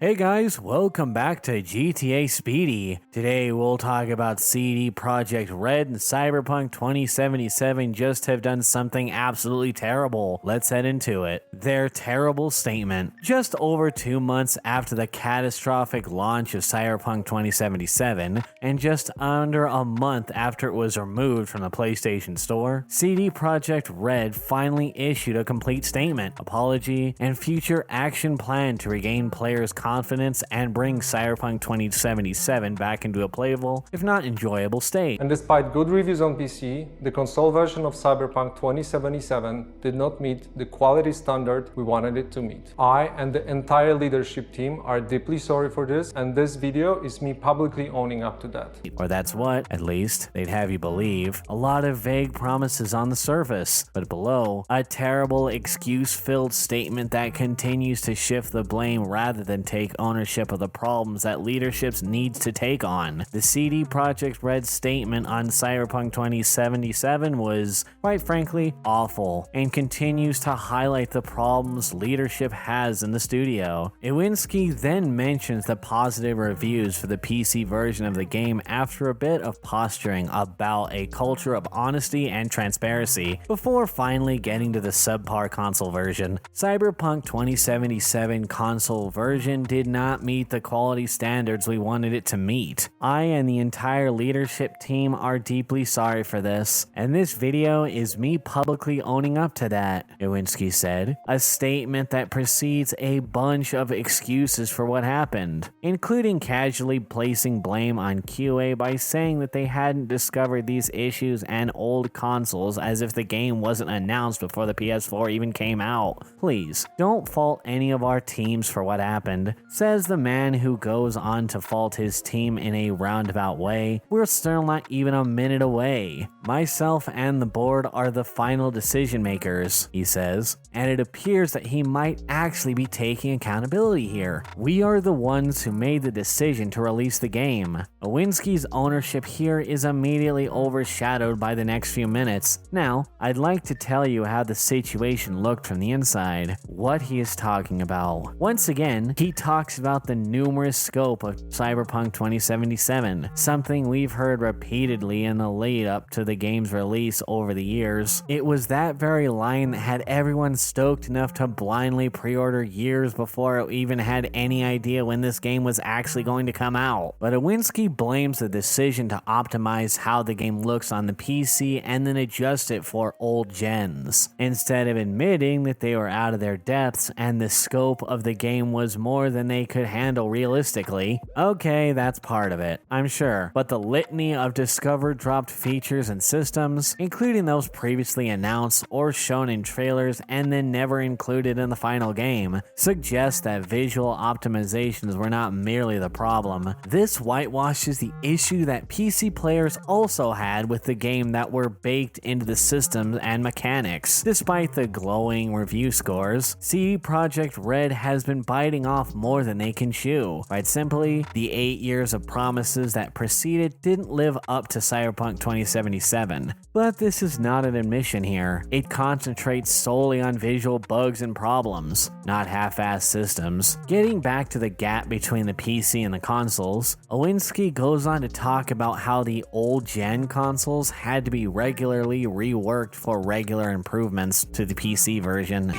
Hey guys, welcome back to GTA Speedy. Today we'll talk about CD Projekt Red and Cyberpunk 2077 just have done something absolutely terrible. Let's head into it. Their terrible statement. Just over 2 months after the catastrophic launch of Cyberpunk 2077, and just under a month after it was removed from the PlayStation Store, CD Projekt Red finally issued a complete statement, apology, and future action plan to regain players' confidence and bring Cyberpunk 2077 back into a playable, if not enjoyable state. And despite good reviews on PC, the console version of Cyberpunk 2077 did not meet the quality standard we wanted it to meet. I and the entire leadership team are deeply sorry for this, and this video is me publicly owning up to that. Or that's what, at least, they'd have you believe. A lot of vague promises on the surface, but below, a terrible excuse-filled statement that continues to shift the blame rather than take ownership of the problems that leadership needs to take on. The CD Projekt Red statement on Cyberpunk 2077 was, quite frankly, awful, and continues to highlight the problems leadership has in the studio. Iwinski then mentions the positive reviews for the PC version of the game after a bit of posturing about a culture of honesty and transparency, before finally getting to the subpar console version. Cyberpunk 2077 console version did not meet the quality standards we wanted it to meet. I and the entire leadership team are deeply sorry for this, and this video is me publicly owning up to that, Iwinski said, a statement that precedes a bunch of excuses for what happened, including casually placing blame on QA by saying that they hadn't discovered these issues and old consoles as if the game wasn't announced before the PS4 even came out. Please, don't fault any of our teams for what happened, says the man who goes on to fault his team in a roundabout way. We're still not even a minute away. Myself and the board are the final decision makers, he says, and it appears that he might actually be taking accountability here. We are the ones who made the decision to release the game. Iwinski's ownership here is immediately overshadowed by the next few minutes. Now, I'd like to tell you how the situation looked from the inside, what he is talking about. Once again, he talks about the numerous scope of Cyberpunk 2077, something we've heard repeatedly in the lead up to the game's release over the years. It was that very line that had everyone stoked enough to blindly pre-order years before it even had any idea when this game was actually going to come out. But Iwinski blames the decision to optimize how the game looks on the PC and then adjust it for old gens, instead of admitting that they were out of their depths and the scope of the game was more than they could handle realistically. Okay, that's part of it, I'm sure, but the litany of discovered dropped features and systems, including those previously announced or shown in trailers and then never included in the final game, suggests that visual optimizations were not merely the problem. This whitewashes the issue that PC players also had with the game that were baked into the systems and mechanics. Despite the glowing review scores, CD Projekt Red has been biting off more than they can chew. Quite simply, the 8 years of promises that preceded didn't live up to Cyberpunk 2077. But this is not an admission here. It concentrates solely on visual bugs and problems, not half-assed systems. Getting back to the gap between the PC and the consoles, Iwinski goes on to talk about how the old-gen consoles had to be regularly reworked for regular improvements to the PC version.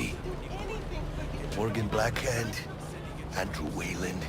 Morgan Blackhand, Andrew Wayland,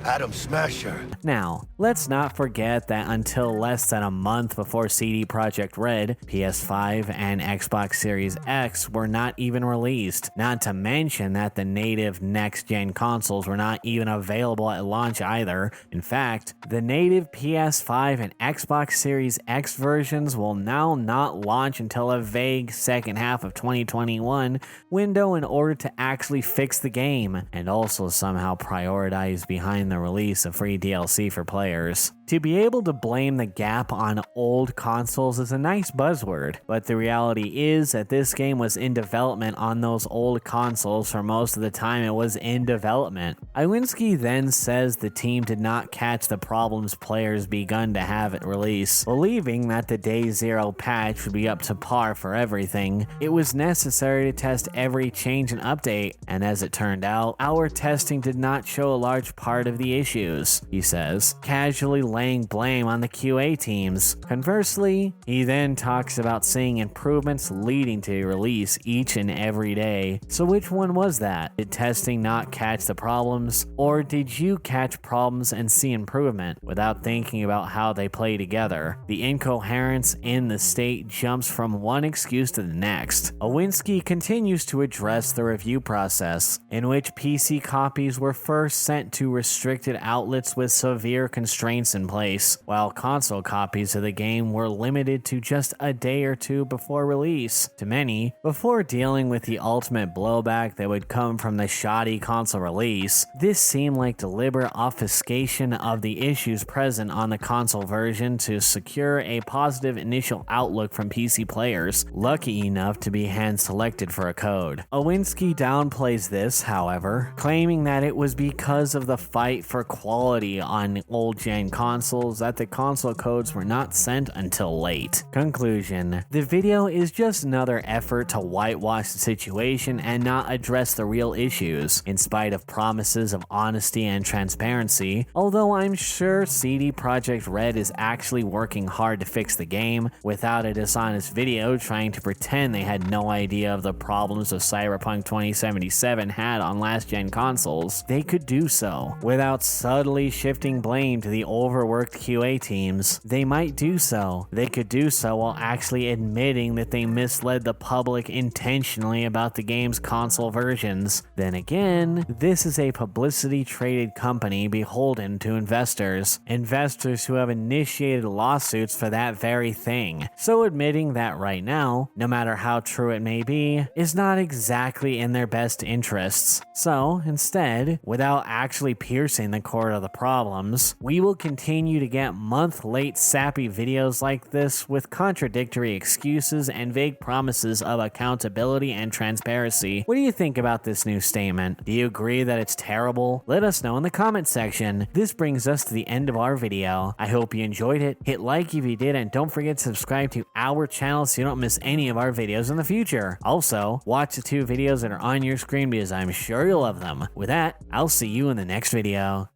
Adam Smasher. Now, let's not forget that until less than a month before CD Projekt Red, PS5 and Xbox Series X were not even released, not to mention that the native next-gen consoles were not even available at launch either. In fact, the native PS5 and Xbox Series X versions will now not launch until a vague second half of 2021 window in order to actually fix the game, and also somehow prioritize behind behind the release of free DLC for players. To be able to blame the gap on old consoles is a nice buzzword, but the reality is that this game was in development on those old consoles for most of the time it was in development. Iwinski then says the team did not catch the problems players begun to have at release. Believing that the Day Zero patch would be up to par for everything, it was necessary to test every change and update, and as it turned out, our testing did not show a large part of the issues, he says, casually laying blame on the QA teams. Conversely, he then talks about seeing improvements leading to release each and every day. So which one was that? Did testing not catch the problems, or did you catch problems and see improvement without thinking about how they play together? The incoherence in the state jumps from one excuse to the next. Iwinski continues to address the review process, in which PC copies were first sent to restricted outlets with severe constraints in place, while console copies of the game were limited to just a day or two before release. To many, before dealing with the ultimate blowback that would come from the shoddy console release, this seemed like deliberate obfuscation of the issues present on the console version to secure a positive initial outlook from PC players lucky enough to be hand-selected for a code. Iwinski downplays this, however, claiming that it was because of the fight for quality on old-gen consoles that the console codes were not sent until late. Conclusion: the video is just another effort to whitewash the situation and not address the real issues, in spite of promises of honesty and transparency, although I'm sure CD Projekt Red is actually working hard to fix the game without a dishonest video trying to pretend they had no idea of the problems of Cyberpunk 2077 had on last-gen consoles. They could do so without subtly shifting blame to the overworked QA teams. They might do so. They could do so while actually admitting that they misled the public intentionally about the game's console versions. Then again, this is a publicity-traded company beholden to investors who have initiated lawsuits for that very thing. So admitting that right now, no matter how true it may be, is not exactly in their best interests. So instead, without actually piercing the core of the problems, we will continue to get month-late sappy videos like this with contradictory excuses and vague promises of accountability and transparency. What do you think about this new statement? Do you agree that it's terrible? Let us know in the comment section. This brings us to the end of our video. I hope you enjoyed it. Hit like if you did, and don't forget to subscribe to our channel so you don't miss any of our videos in the future. Also, watch the 2 videos that are on your screen because I'm sure you'll love them. With that, I'll see you in the next video.